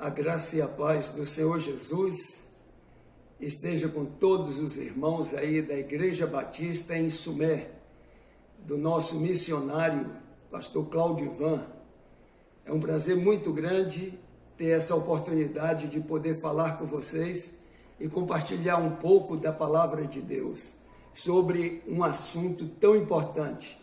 A graça e a paz do Senhor Jesus esteja com todos os irmãos aí da Igreja Batista em Sumé, do nosso missionário, pastor Cláudio Ivan. É um prazer muito grande ter essa oportunidade de poder falar com vocês e compartilhar um pouco da palavra de Deus sobre um assunto tão importante.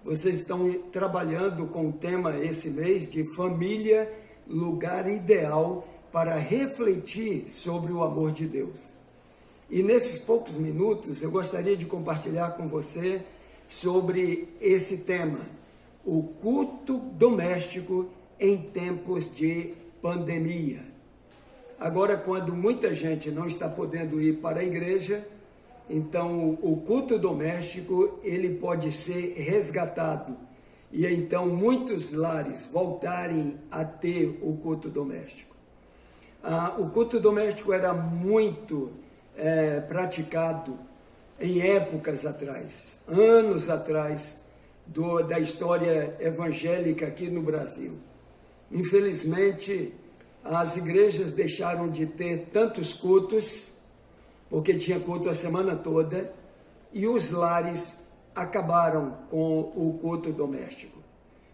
Vocês estão trabalhando com o tema esse mês de família, lugar ideal para refletir sobre o amor de Deus. E nesses poucos minutos eu gostaria de compartilhar com você sobre esse tema, o culto doméstico em tempos de pandemia. Agora, quando muita gente não está podendo ir para a igreja, então o culto doméstico ele pode ser resgatado e então muitos lares voltarem a ter o culto doméstico. O culto doméstico era muito praticado em épocas atrás, anos atrás, da história evangélica aqui no Brasil. Infelizmente, as igrejas deixaram de ter tantos cultos, porque tinha culto a semana toda, e os lares acabaram com o culto doméstico.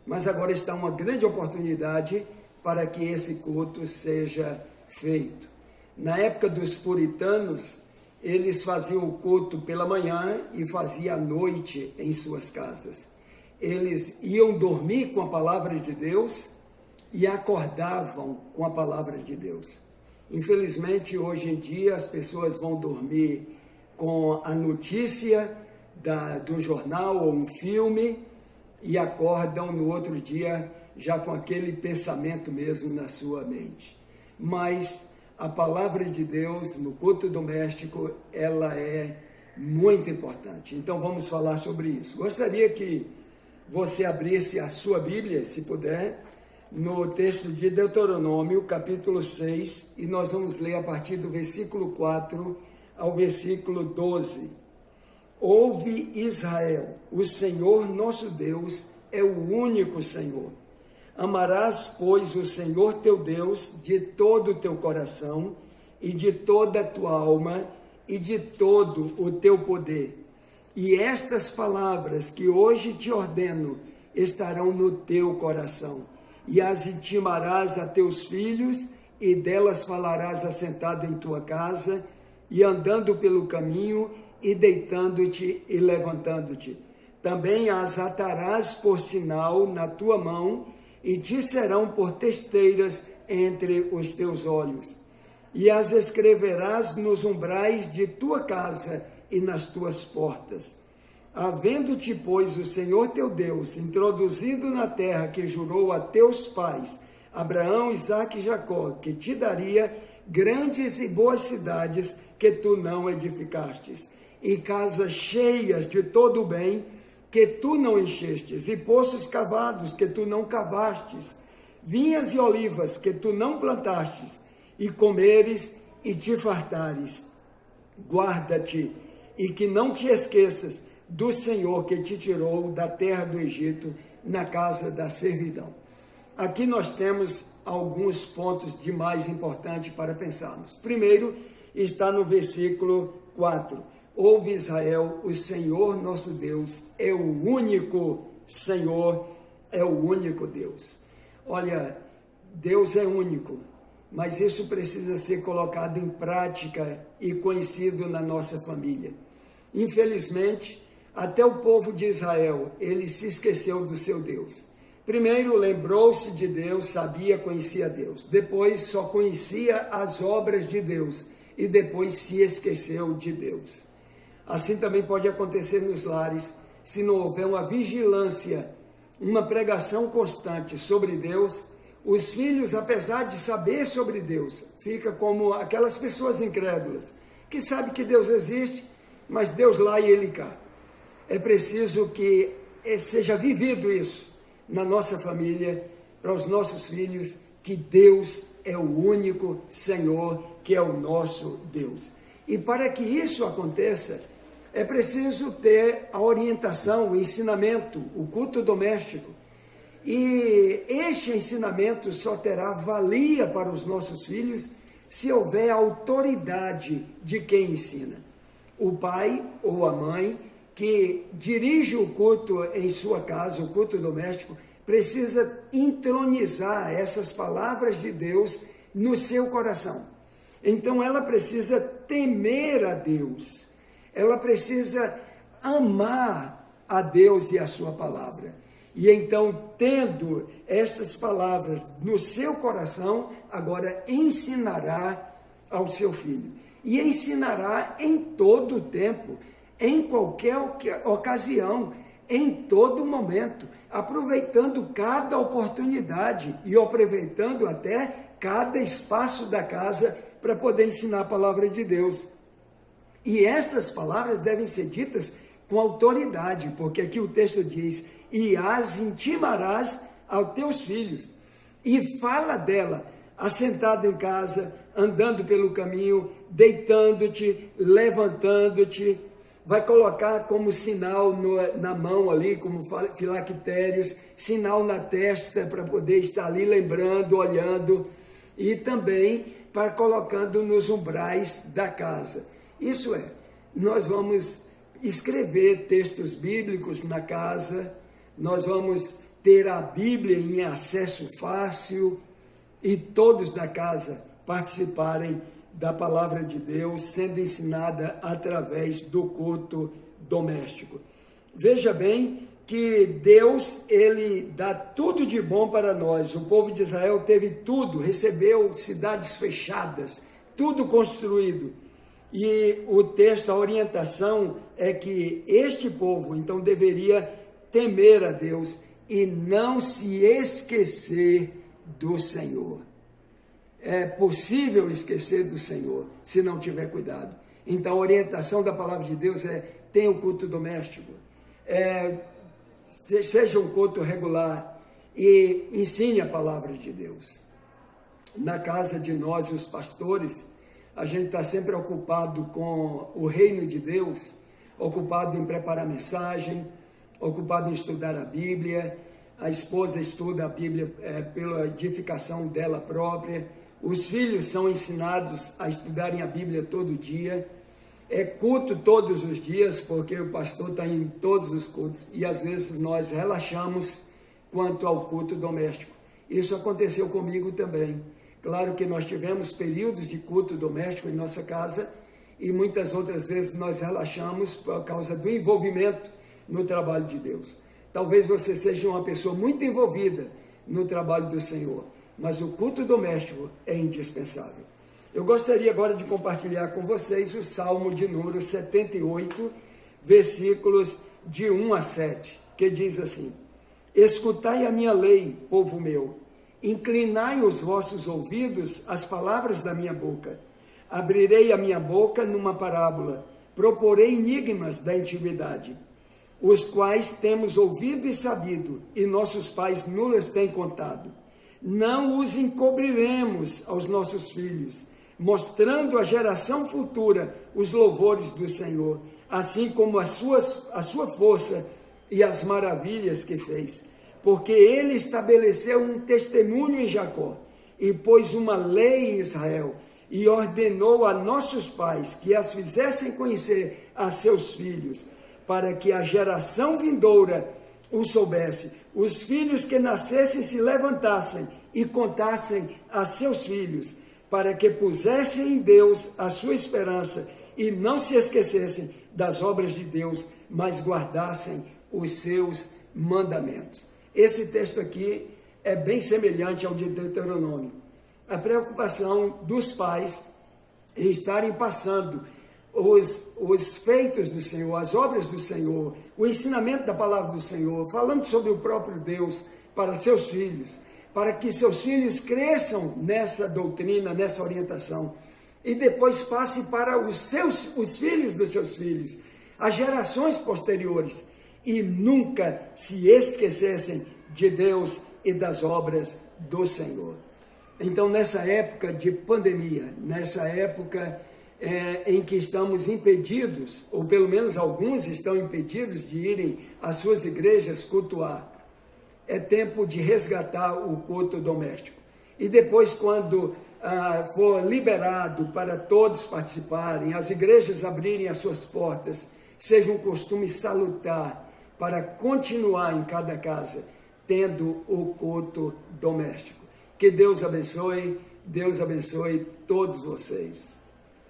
Mas agora está uma grande oportunidade para que esse culto seja feito. Na época dos puritanos, eles faziam o culto pela manhã e faziam à noite em suas casas. Eles iam dormir com a palavra de Deus e acordavam com a palavra de Deus. Infelizmente, hoje em dia, as pessoas vão dormir com a notícia do jornal ou um filme e acordam no outro dia já com aquele pensamento mesmo na sua mente. Mas a palavra de Deus no culto doméstico, ela é muito importante. Então vamos falar sobre isso. Gostaria que você abrisse a sua Bíblia, se puder, no texto de Deuteronômio, capítulo 6, e nós vamos ler a partir do versículo 4 ao versículo 12. Ouve, Israel, o Senhor nosso Deus é o único Senhor. Amarás, pois, o Senhor teu Deus de todo o teu coração e de toda a tua alma e de todo o teu poder. E estas palavras que hoje te ordeno estarão no teu coração. E as intimarás a teus filhos, e delas falarás assentado em tua casa, e andando pelo caminho, e deitando-te e levantando-te. Também as atarás por sinal na tua mão, e te serão por testeiras entre os teus olhos. E as escreverás nos umbrais de tua casa e nas tuas portas. Havendo-te, pois, o Senhor teu Deus introduzido na terra que jurou a teus pais, Abraão, Isaque e Jacó, que te daria grandes e boas cidades que tu não edificastes, e casas cheias de todo o bem que tu não enchestes, e poços cavados que tu não cavastes, vinhas e olivas que tu não plantastes, e comeres e te fartares. Guarda-te e que não te esqueças do Senhor que te tirou da terra do Egito, na casa da servidão. Aqui nós temos alguns pontos de mais importante para pensarmos. Primeiro, está no versículo 4. Ouve, Israel, o Senhor nosso Deus é o único Senhor, é o único Deus. Olha, Deus é único, mas isso precisa ser colocado em prática e conhecido na nossa família. Infelizmente, até o povo de Israel, ele se esqueceu do seu Deus. Primeiro, lembrou-se de Deus, sabia, conhecia Deus. Depois, só conhecia as obras de Deus. E depois se esqueceu de Deus. Assim também pode acontecer nos lares, se não houver uma vigilância, uma pregação constante sobre Deus. Os filhos, apesar de saber sobre Deus, ficam como aquelas pessoas incrédulas, que sabem que Deus existe, mas Deus lá e ele cá. É preciso que seja vivido isso na nossa família, para os nossos filhos, que Deus é o único Senhor, que é o nosso Deus. E para que isso aconteça, é preciso ter a orientação, o ensinamento, o culto doméstico. E este ensinamento só terá valia para os nossos filhos se houver autoridade de quem ensina. O pai ou a mãe que dirige o culto em sua casa, o culto doméstico, precisa entronizar essas palavras de Deus no seu coração. Então ela precisa temer a Deus, ela precisa amar a Deus e a sua palavra. E então, tendo estas palavras no seu coração, agora ensinará ao seu filho. E ensinará em todo o tempo, em qualquer ocasião, em todo momento, aproveitando cada oportunidade e aproveitando até cada espaço da casa para poder ensinar a palavra de Deus. E estas palavras devem ser ditas com autoridade, porque aqui o texto diz: e as intimarás aos teus filhos. E fala dela, assentado em casa, andando pelo caminho, deitando-te, levantando-te. Vai colocar como sinal na mão ali, como filactérios, sinal na testa para poder estar ali lembrando, olhando. E também para colocando nos umbrais da casa. Isso é, nós vamos escrever textos bíblicos na casa, nós vamos ter a Bíblia em acesso fácil e todos da casa participarem da palavra de Deus sendo ensinada através do culto doméstico. Veja bem que Deus, ele dá tudo de bom para nós. O povo de Israel teve tudo, recebeu cidades fechadas, tudo construído. E o texto, a orientação é que este povo, então, deveria temer a Deus e não se esquecer do Senhor. É possível esquecer do Senhor se não tiver cuidado. Então, a orientação da palavra de Deus é: tenha um culto doméstico, seja um culto regular e ensine a palavra de Deus. Na casa de nós, os pastores, a gente está sempre ocupado com o reino de Deus, ocupado em preparar mensagem, ocupado em estudar a Bíblia. A esposa estuda a Bíblia pela edificação dela própria. Os filhos são ensinados a estudarem a Bíblia todo dia. É culto todos os dias, porque o pastor está em todos os cultos. E às vezes nós relaxamos quanto ao culto doméstico. Isso aconteceu comigo também. Claro que nós tivemos períodos de culto doméstico em nossa casa e muitas outras vezes nós relaxamos por causa do envolvimento no trabalho de Deus. Talvez você seja uma pessoa muito envolvida no trabalho do Senhor, mas o culto doméstico é indispensável. Eu gostaria agora de compartilhar com vocês o Salmo de número 78, versículos de 1 a 7, que diz assim: escutai a minha lei, povo meu, inclinai os vossos ouvidos às palavras da minha boca. Abrirei a minha boca numa parábola, proporei enigmas da antiguidade, os quais temos ouvido e sabido, e nossos pais nos têm contado. Não os encobriremos aos nossos filhos, mostrando à geração futura os louvores do Senhor, assim como a sua força e as maravilhas que fez. Porque ele estabeleceu um testemunho em Jacó, e pôs uma lei em Israel, e ordenou a nossos pais que as fizessem conhecer a seus filhos, para que a geração vindoura o soubesse. Os filhos que nascessem se levantassem e contassem a seus filhos, para que pusessem em Deus a sua esperança e não se esquecessem das obras de Deus, mas guardassem os seus mandamentos. Esse texto aqui é bem semelhante ao de Deuteronômio. A preocupação dos pais em estarem passando os feitos do Senhor, as obras do Senhor, o ensinamento da palavra do Senhor, falando sobre o próprio Deus para seus filhos, para que seus filhos cresçam nessa doutrina, nessa orientação, e depois passe para os filhos dos seus filhos, as gerações posteriores, e nunca se esquecessem de Deus e das obras do Senhor. Então, nessa época de pandemia, nessa época em que estamos impedidos, ou pelo menos alguns estão impedidos de irem às suas igrejas cultuar, é tempo de resgatar o culto doméstico. E depois, quando for liberado para todos participarem, as igrejas abrirem as suas portas, seja um costume salutar para continuar em cada casa, tendo o culto doméstico. Que Deus abençoe todos vocês.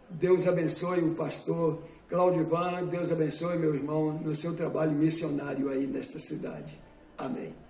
Deus abençoe o pastor Claudivan, Deus abençoe meu irmão no seu trabalho missionário aí nesta cidade. Amém.